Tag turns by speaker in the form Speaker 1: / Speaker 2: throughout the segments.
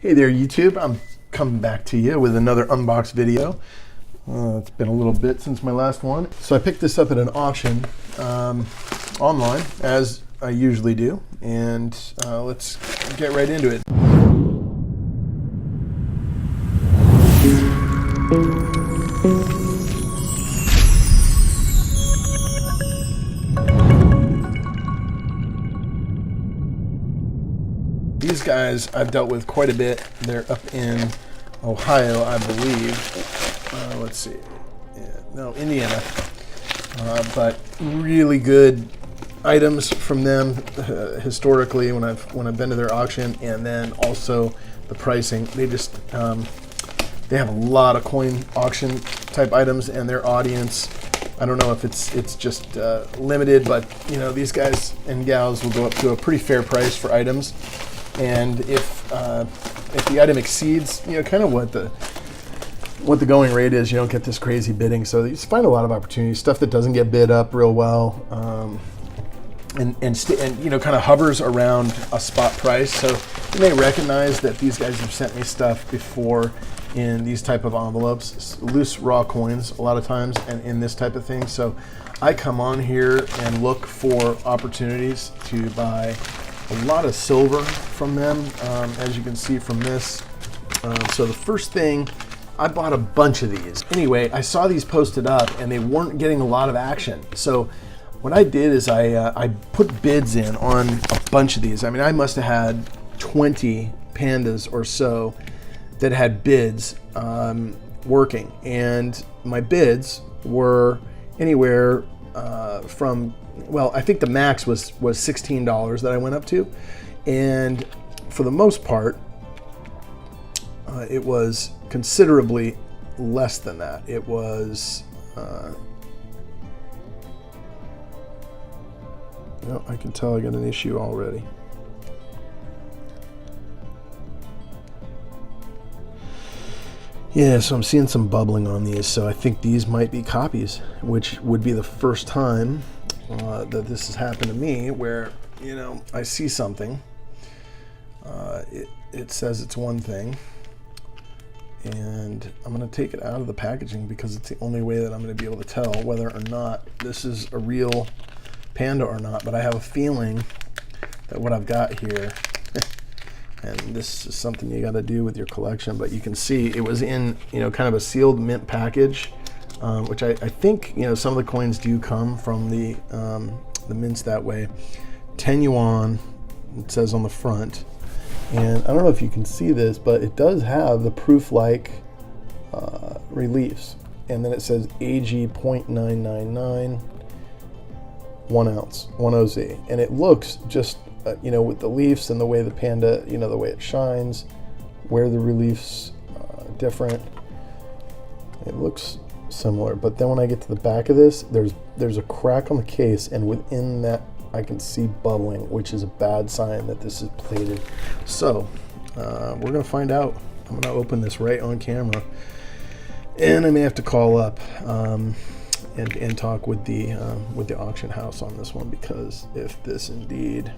Speaker 1: Hey there YouTube, I'm coming back to you with another unbox video. It's been a little bit since my last one. So I picked this up at an auction online, as I usually do, and let's get right into it. These guys I've dealt with quite a bit. They're up in Ohio, I believe. Let's see. No, Indiana. But really good items from them historically when I've been to their auction, and then also the pricing. They just they have a lot of coin auction type items, and their audience, I don't know if it's just limited, but you know, these guys and gals will go up to a pretty fair price for items. And if the item exceeds, you know, kind of what the going rate is, you don't get this crazy bidding. So you just find a lot of opportunities, stuff that doesn't get bid up real well, and you know, kind of hovers around a spot price. So you may recognize that these guys have sent me stuff before in these type of envelopes, loose raw coins a lot of times, and in this type of thing. So I come on here and look for opportunities to buy a lot of silver from them, as you can see from this. So the first thing, I bought a bunch of these. Anyway, I saw these posted up and they weren't getting a lot of action. So what I did is I put bids in on a bunch of these. I mean, I must have had 20 pandas or so that had bids working. And my bids were anywhere from, well, I think the max was $16 that I went up to, and for the most part, it was considerably less than that. It was, well, I can tell I got an issue already. Yeah, so I'm seeing some bubbling on these, so I think these might be copies, which would be the first time that this has happened to me, where, you know, I see something, it says it's one thing, and I'm going to take it out of the packaging because it's the only way that I'm going to be able to tell whether or not this is a real panda or not. But I have a feeling that what I've got here, and this is something you got to do with your collection, but you can see it was in, you know, kind of a sealed mint package, which I think, you know, some of the coins do come from the mints that way. 10 yuan, it says on the front, and I don't know if you can see this, but it does have the proof-like reliefs, and then it says AG 0.999, 1 ounce, 1 OZ, and it looks just, you know, with the leaves and the way the panda, you know, the way it shines, where the reliefs different, it looks similar. But then when I get to the back of this, there's a crack on the case, and within that I can see bubbling, which is a bad sign that this is plated. So we're gonna find out. I'm gonna open this right on camera, and I may have to call up and talk with the auction house on this one, because if this indeed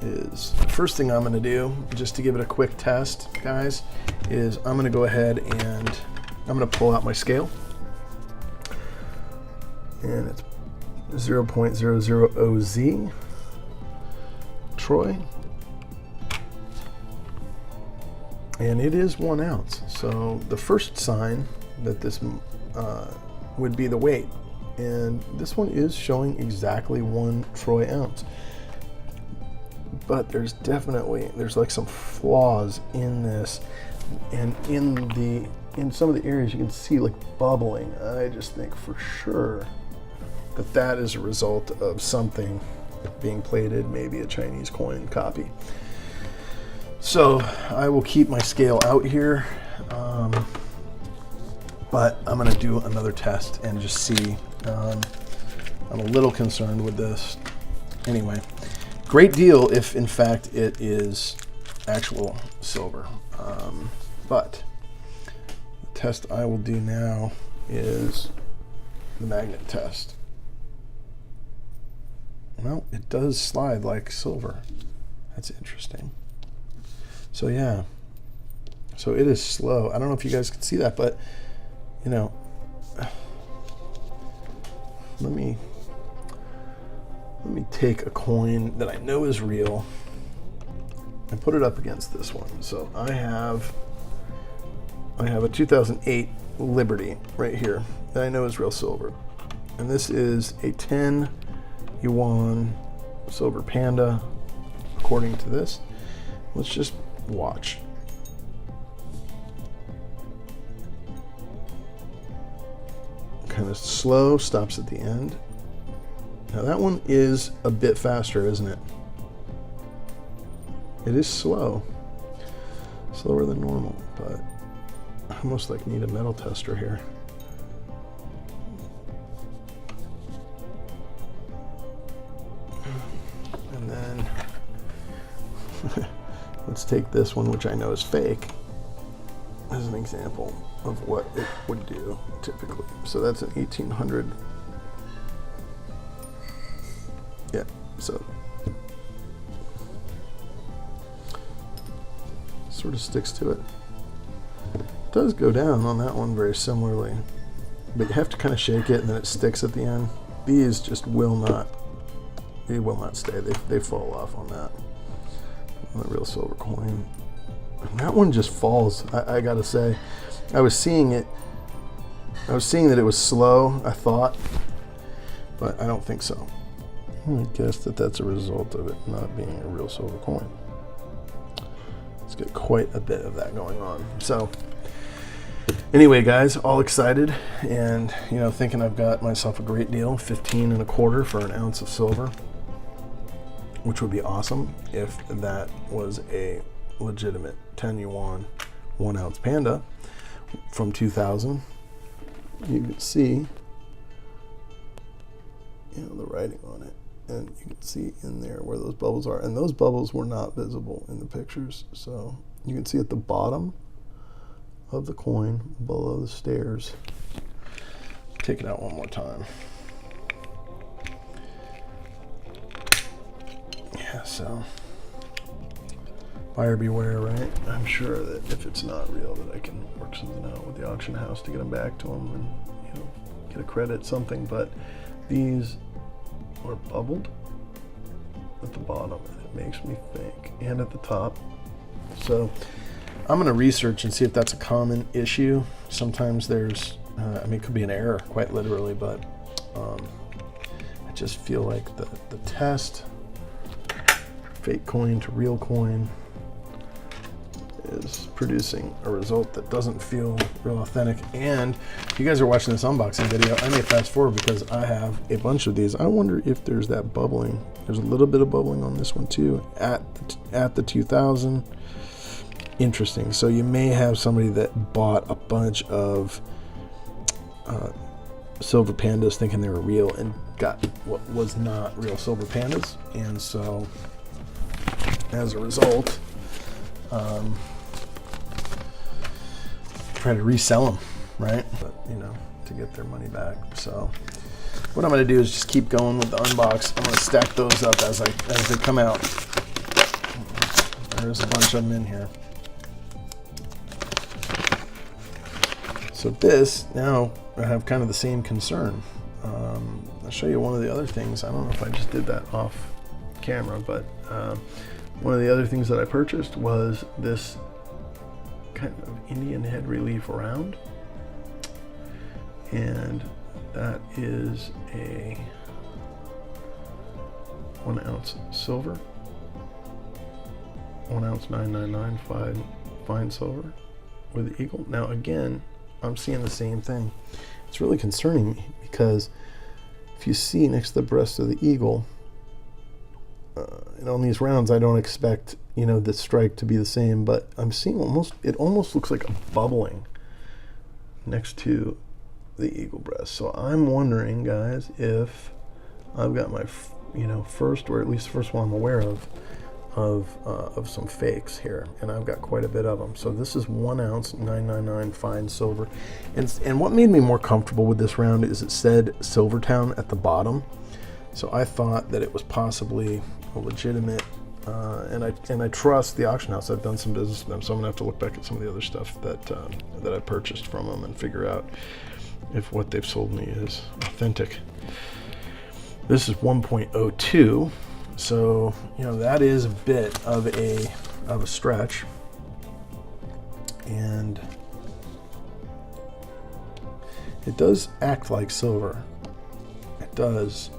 Speaker 1: is, the first thing I'm going to do, just to give it a quick test, guys, is I'm going to go ahead and I'm going to pull out my scale, and it's 0.00 OZ Troy, and it is 1 ounce. So the first sign that this would be the weight, and this one is showing exactly 1 troy ounce. But there's like some flaws in this, and in some of the areas you can see like bubbling. I just think for sure that is a result of something being plated, maybe a Chinese coin copy. So I will keep my scale out here, but I'm going to do another test and just see. I'm a little concerned with this. Anyway, great deal if in fact it is actual silver. But the test I will do now is the magnet test. Well, it does slide like silver. That's interesting. So yeah, so it is slow. I don't know if you guys can see that, but you know, let me take a coin that I know is real and put it up against this one. So I have a 2008 Liberty right here that I know is real silver, and this is a 10 Yuan silver panda according to this. Let's just watch. Kind of slow, stops at the end. Now that one is a bit faster, isn't it? It is slow. Slower than normal, but I almost like need a metal tester here. And then let's take this one, which I know is fake, as an example of what it would do typically. So that's an 1800. Yeah, so sort of sticks to it. It does go down on that one very similarly, but you have to kind of shake it and then it sticks at the end. These just will not, they will not stay. They fall off on that. On a real silver coin. And that one just falls. I gotta say, I was seeing that it was slow, I thought, but I don't think so. I guess that's a result of it not being a real silver coin. Let's get quite a bit of that going on. So anyway, guys, all excited and, you know, thinking I've got myself a great deal, 15 1/4 for an ounce of silver, which would be awesome if that was a legitimate 10 Yuan 1 ounce panda from 2000. You can see, you know, the writing on it, and you can see in there where those bubbles are, and those bubbles were not visible in the pictures. So you can see at the bottom of the coin below the stairs. Take it out one more time. Yeah, so buyer beware, right? I'm sure that if it's not real, that I can work something out with the auction house to get them back to them and, you know, get a credit, something. But these are bubbled at the bottom, and it makes me think, and at the top. So I'm going to research and see if that's a common issue. Sometimes there's, I mean, it could be an error, quite literally, but I just feel like the test, fake coin to real coin, is producing a result that doesn't feel real authentic. And if you guys are watching this unboxing video, I may fast forward because I have a bunch of these. I wonder if there's that bubbling. There's a little bit of bubbling on this one too at the 2000. Interesting. So you may have somebody that bought a bunch of silver pandas thinking they were real and got what was not real silver pandas, and so as a result try to resell them, right? But, you know, to get their money back. So what I'm going to do is just keep going with the unbox. I'm going to stack those up as they come out. There's a bunch of them in here. So this, now I have kind of the same concern. I'll show you one of the other things. I don't know if I just did that off camera, but one of the other things that I purchased was this kind of Indian head relief round, and that is a 1 ounce silver, 1 ounce 999 fine silver with the eagle. Now again, I'm seeing the same thing. It's really concerning me because if you see next to the breast of the eagle, and on these rounds I don't expect, you know, the strike to be the same, but I'm seeing it almost looks like a bubbling next to the eagle breast. So I'm wondering, guys, if I've got my, you know, first, or at least the first one I'm aware of some fakes here, and I've got quite a bit of them. So this is 1 ounce 999 fine silver, and what made me more comfortable with this round is it said Silvertown at the bottom. So I thought that it was possibly a legitimate and I trust the auction house. I've done some business with them, so I'm gonna have to look back at some of the other stuff that I purchased from them and figure out if what they've sold me is authentic. This is 1.02, so that is a bit of a stretch, and it does act like silver. It does.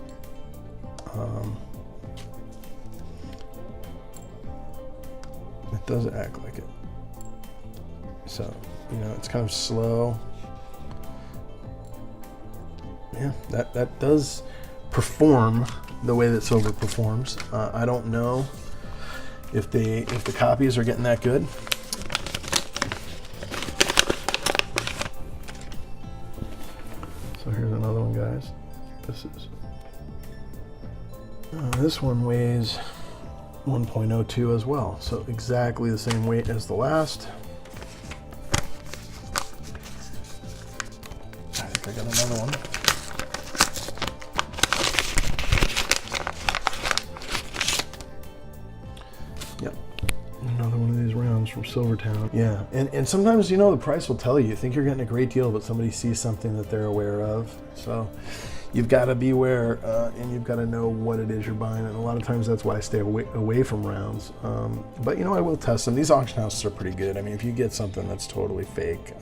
Speaker 1: It does act like it. So, it's kind of slow. Yeah, that does perform the way that silver performs. I don't know if the copies are getting that good. So here's another one, guys. This one weighs 1.02 as well, so exactly the same weight as the last. I think I got another one. Yep, another one of these rounds from Silvertown. Yeah, and sometimes the price will tell you. You think you're getting a great deal, but somebody sees something that they're aware of. So you've got to beware, and you've got to know what it is you're buying. And a lot of times that's why I stay away from rounds. But I will test them. These auction houses are pretty good. I mean, if you get something that's totally fake,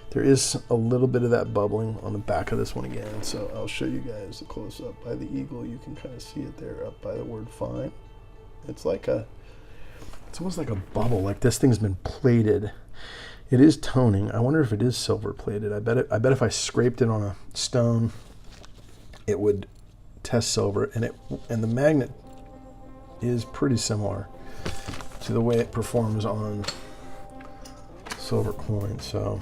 Speaker 1: there is a little bit of that bubbling on the back of this one again. So I'll show you guys a close up by the eagle. You can kind of see it there up by the word fine. It's almost like a bubble. Like this thing's been plated. It is toning. I wonder if it is silver plated. I bet if I scraped it on a stone, it would test silver, and the magnet is pretty similar to the way it performs on silver coins. So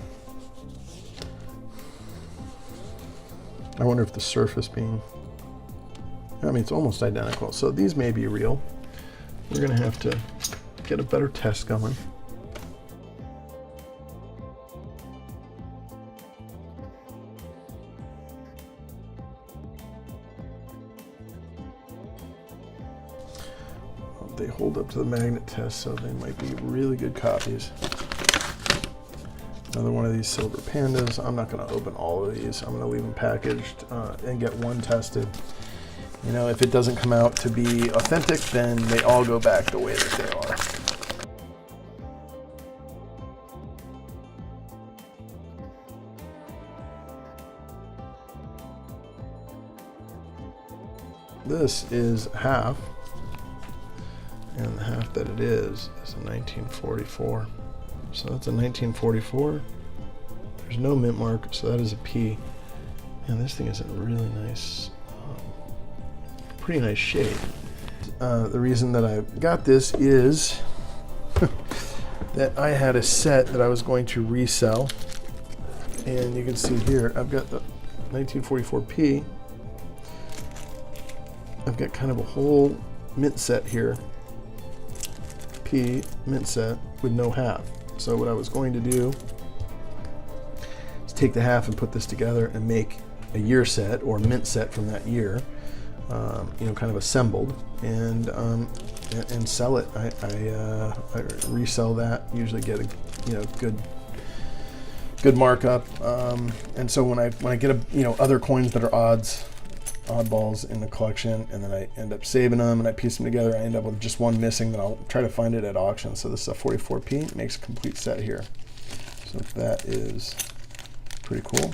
Speaker 1: I wonder if the surface it's almost identical. So these may be real. We're gonna have to get a better test going. They hold up to the magnet test, so they might be really good copies. Another one of these silver pandas. I'm not going to open all of these. I'm going to leave them packaged and get one tested. If it doesn't come out to be authentic, then they all go back the way that they are. This is half. And the half that it is a 1944. So that's a 1944. There's no mint mark, so that is a P. And this thing is in really nice, pretty nice shape. The reason that I got this is that I had a set that I was going to resell. And you can see here, I've got the 1944 P. I've got kind of a whole mint set here. P mint set with no half. So what I was going to do is take the half and put this together and make a year set or mint set from that year, kind of assembled, and sell it. I resell that. Usually get a good markup. And so when I get other coins that are oddballs in the collection, and then I end up saving them and I piece them together, I end up with just one missing, then I'll try to find it at auction. So this is a 44p, makes a complete set here. So that is pretty cool.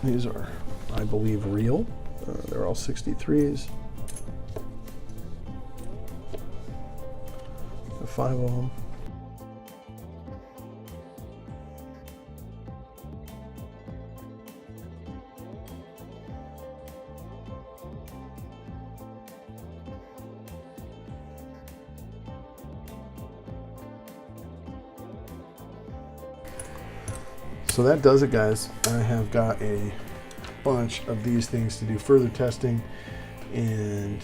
Speaker 1: These are, I believe, real. They're all 63s. 5 of them. So that does it, guys. I have got a bunch of these things to do further testing and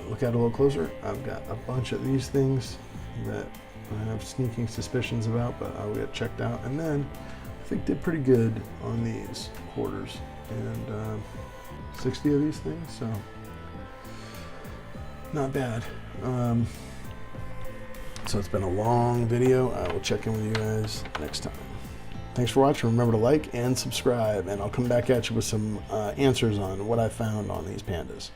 Speaker 1: look at it a little closer. I've got a bunch of these things that I have sneaking suspicions about, but I'll get checked out. And then I think did pretty good on these quarters, and 60 of these things, so not bad. So it's been a long video. I will check in with you guys next time. Thanks for watching. Remember to like and subscribe, and I'll come back at you with some answers on what I found on these pandas.